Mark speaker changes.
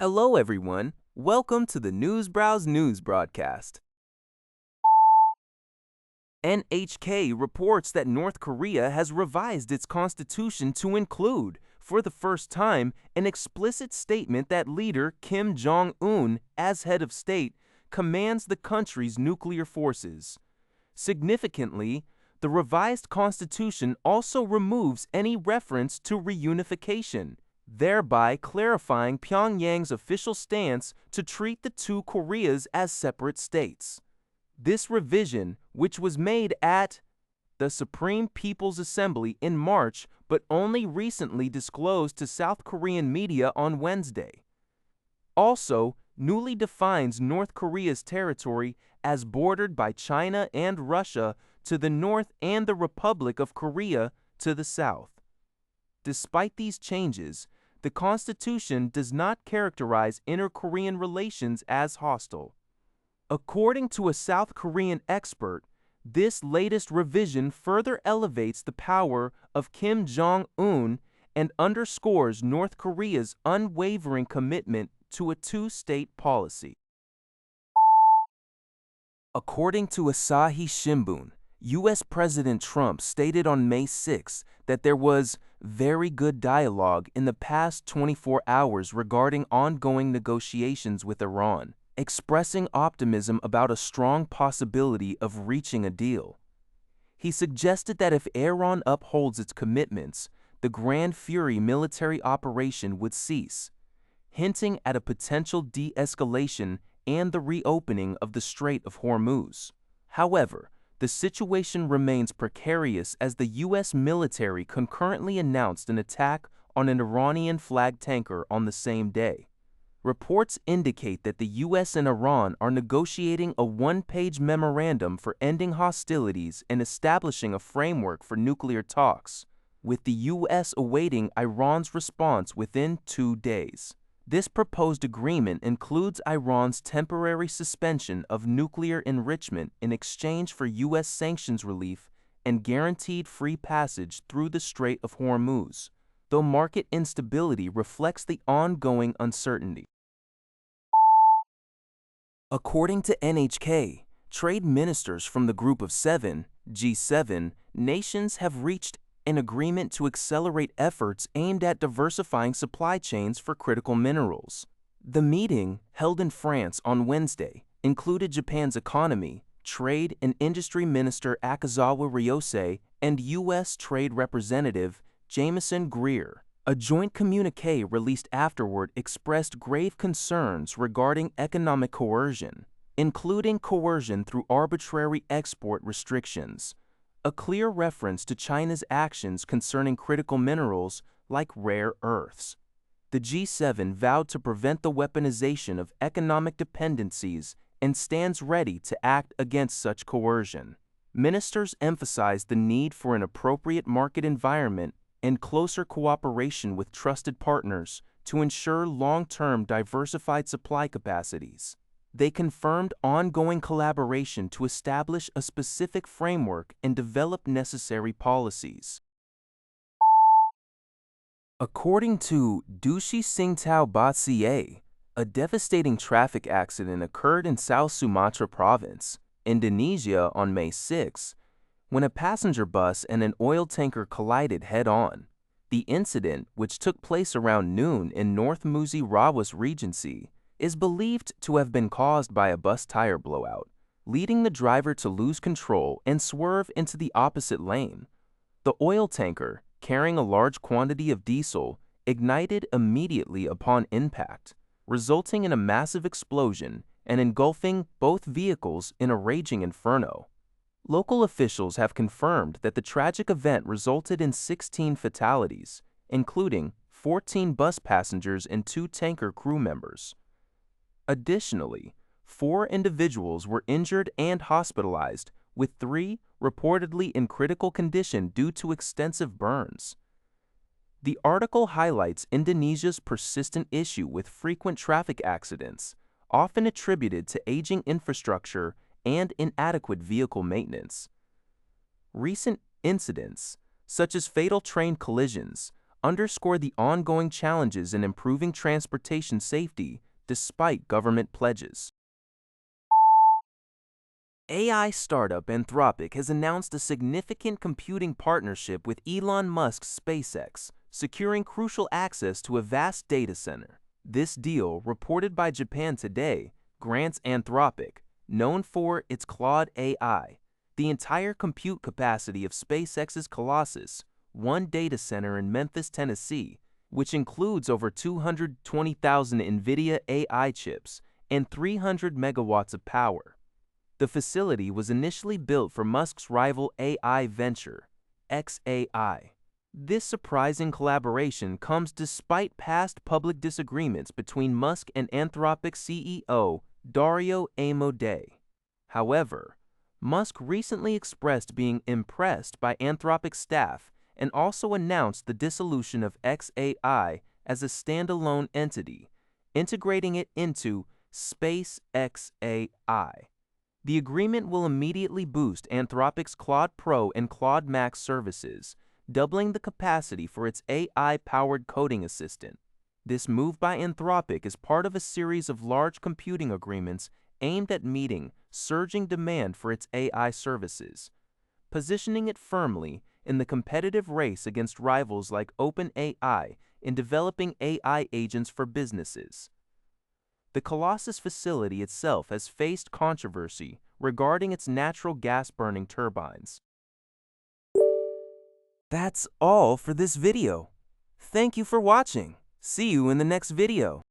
Speaker 1: Hello, everyone. Welcome to the News Browse News broadcast. NHK reports that North Korea has revised its constitution to include, for the first time, an explicit statement that leader Kim Jong-un, as head of state, commands the country's nuclear forces. Significantly, the revised constitution also removes any reference to reunification, thereby clarifying Pyongyang's official stance to treat the two Koreas as separate states. This revision, which was made at the Supreme People's Assembly in March but only recently disclosed to South Korean media on Wednesday, also newly defines North Korea's territory as bordered by China and Russia to the north and the Republic of Korea to the south. Despite these changes, the Constitution does not characterize inter-Korean relations as hostile. According to a South Korean expert, this latest revision further elevates the power of Kim Jong-un and underscores North Korea's unwavering commitment to a two-state policy. According to Asahi Shimbun, U.S. President Trump stated on May 6 that there was very good dialogue in the past 24 hours regarding ongoing negotiations with Iran, expressing optimism about a strong possibility of reaching a deal. He suggested that if Iran upholds its commitments, the Grand Fury military operation would cease, hinting at a potential de-escalation and the reopening of the Strait of Hormuz. However, the situation remains precarious as the U.S. military concurrently announced an attack on an Iranian flag tanker on the same day. Reports indicate that the U.S. and Iran are negotiating a one-page memorandum for ending hostilities and establishing a framework for nuclear talks, with the U.S. awaiting Iran's response within 2 days. This proposed agreement includes Iran's temporary suspension of nuclear enrichment in exchange for U.S. sanctions relief and guaranteed free passage through the Strait of Hormuz, though market instability reflects the ongoing uncertainty. According to NHK, trade ministers from the Group of Seven, G7, nations have reached an agreement to accelerate efforts aimed at diversifying supply chains for critical minerals. The meeting, held in France on Wednesday, included Japan's economy, trade and industry minister Akazawa Ryose and U.S. Trade Representative Jameson Greer. A joint communiqué released afterward expressed grave concerns regarding economic coercion, including coercion through arbitrary export restrictions, a clear reference to China's actions concerning critical minerals like rare earths. The G7 vowed to prevent the weaponization of economic dependencies and stands ready to act against such coercion. Ministers emphasized the need for an appropriate market environment and closer cooperation with trusted partners to ensure long-term diversified supply capacities. They confirmed ongoing collaboration to establish a specific framework and develop necessary policies. According to Dushi Singtao Batca, a devastating traffic accident occurred in South Sumatra Province, Indonesia on May 6, when a passenger bus and an oil tanker collided head-on. The incident, which took place around noon in North Musi Rawas Regency, is believed to have been caused by a bus tire blowout, leading the driver to lose control and swerve into the opposite lane. The oil tanker, carrying a large quantity of diesel, ignited immediately upon impact, resulting in a massive explosion and engulfing both vehicles in a raging inferno. Local officials have confirmed that the tragic event resulted in 16 fatalities, including 14 bus passengers and 2 tanker crew members. Additionally, 4 individuals were injured and hospitalized, with 3 reportedly in critical condition due to extensive burns. The article highlights Indonesia's persistent issue with frequent traffic accidents, often attributed to aging infrastructure and inadequate vehicle maintenance. Recent incidents, such as fatal train collisions, underscore the ongoing challenges in improving transportation safety despite government pledges. AI startup Anthropic has announced a significant computing partnership with Elon Musk's SpaceX, securing crucial access to a vast data center. This deal, reported by Japan Today, grants Anthropic, known for its Claude AI, the entire compute capacity of SpaceX's Colossus, one data center in Memphis, Tennessee, which includes over 220,000 NVIDIA AI chips and 300 megawatts of power. The facility was initially built for Musk's rival AI venture, xAI. This surprising collaboration comes despite past public disagreements between Musk and Anthropic CEO Dario Amodei. However, Musk recently expressed being impressed by Anthropic's staff and also announced the dissolution of xAI as a standalone entity, integrating it into SpaceXAI. The agreement will immediately boost Anthropic's Claude Pro and Claude Max services, doubling the capacity for its AI-powered coding assistant. This move by Anthropic is part of a series of large computing agreements aimed at meeting surging demand for its AI services, positioning it firmly in the competitive race against rivals like OpenAI in developing AI agents for businesses. The Colossus facility itself has faced controversy regarding its natural gas-burning turbines. That's all for this video. Thank you for watching. See you in the next video.